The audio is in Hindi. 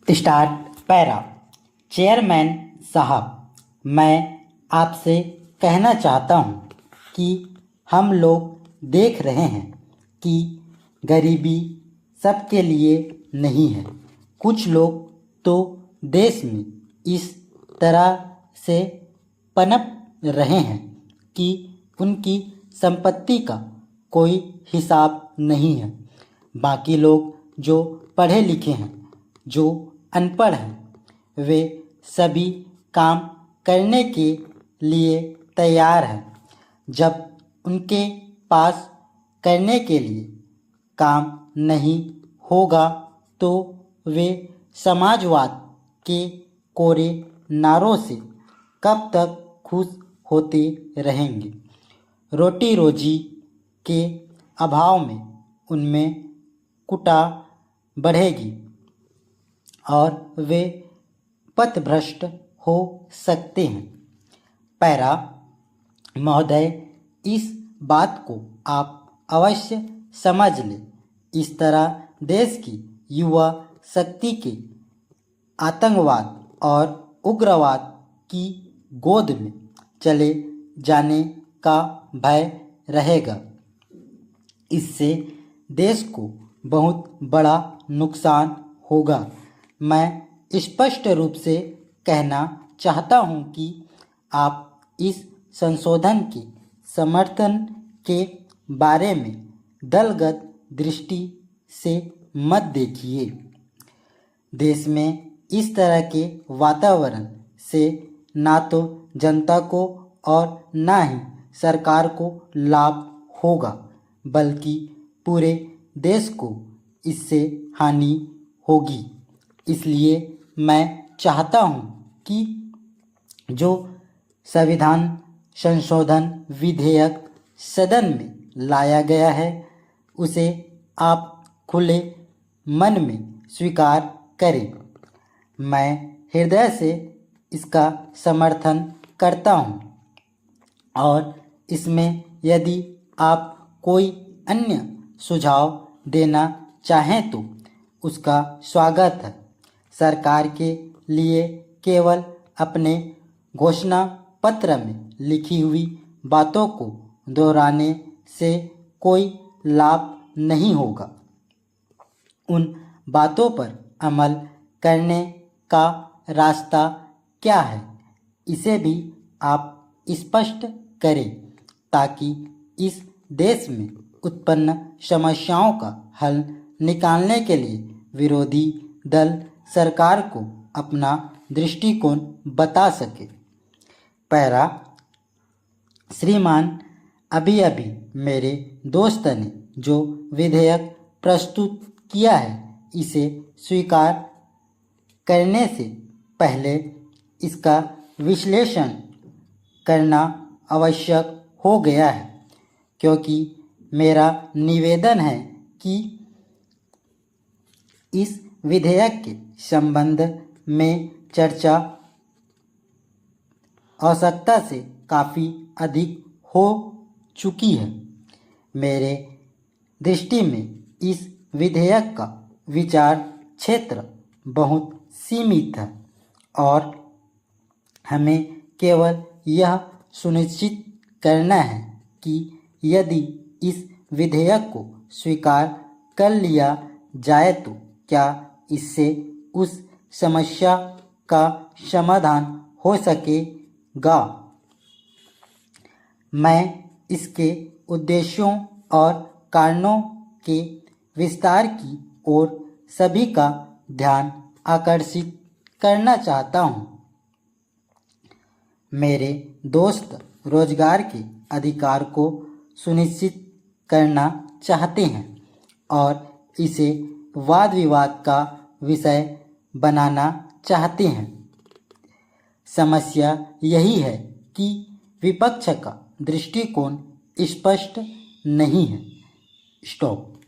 Start para. चेयरमैन साहब, मैं आपसे कहना चाहता हूँ कि हम लोग देख रहे हैं कि गरीबी सबके लिए नहीं है। कुछ लोग तो देश में इस तरह से पनप रहे हैं कि उनकी संपत्ति का कोई हिसाब नहीं है। बाकी लोग जो पढ़े लिखे हैं, जो अनपढ़ हैं, वे सभी काम करने के लिए तैयार हैं। जब उनके पास करने के लिए काम नहीं होगा तो वे समाजवाद के कोरे नारों से कब तक खुश होते रहेंगे। रोटी रोजी के अभाव में उनमें कुटा बढ़ेगी और वे पथभ्रष्ट हो सकते हैं। पैरा महोदय, इस बात को आप अवश्य समझ लें। इस तरह देश की युवा शक्ति के आतंकवाद और उग्रवाद की गोद में चले जाने का भय रहेगा। इससे देश को बहुत बड़ा नुकसान होगा। मैं स्पष्ट रूप से कहना चाहता हूं कि आप इस संशोधन के समर्थन के बारे में दलगत दृष्टि से मत देखिए। देश में इस तरह के वातावरण से ना तो जनता को और ना ही सरकार को लाभ होगा, बल्कि पूरे देश को इससे हानि होगी। इसलिए मैं चाहता हूं कि जो संविधान संशोधन विधेयक सदन में लाया गया है, उसे आप खुले मन में स्वीकार करें। मैं हृदय से इसका समर्थन करता हूं और इसमें यदि आप कोई अन्य सुझाव देना चाहें तो उसका स्वागत है। सरकार के लिए केवल अपने घोषणा पत्र में लिखी हुई बातों को दोहराने से कोई लाभ नहीं होगा। उन बातों पर अमल करने का रास्ता क्या है, इसे भी आप स्पष्ट करें, ताकि इस देश में उत्पन्न समस्याओं का हल निकालने के लिए विरोधी दल सरकार को अपना दृष्टिकोण बता सके। पैरा। श्रीमान, अभी अभी मेरे दोस्त ने जो विधेयक प्रस्तुत किया है, इसे स्वीकार करने से पहले इसका विश्लेषण करना आवश्यक हो गया है, क्योंकि मेरा निवेदन है कि इस विधेयक के संबंध में चर्चा आवश्यकता से काफ़ी अधिक हो चुकी है। मेरे दृष्टि में इस विधेयक का विचार क्षेत्र बहुत सीमित है और हमें केवल यह सुनिश्चित करना है कि यदि इस विधेयक को स्वीकार कर लिया जाए तो क्या इससे उस समस्या का समाधान हो सकेगा। मैं इसके उद्देश्यों और कारणों के विस्तार की ओर सभी का ध्यान आकर्षित करना चाहता हूँ। मेरे दोस्त रोजगार के अधिकार को सुनिश्चित करना चाहते हैं और इसे वाद विवाद का विषय बनाना चाहते हैं। समस्या यही है कि विपक्ष का दृष्टिकोण स्पष्ट नहीं है। स्टॉप।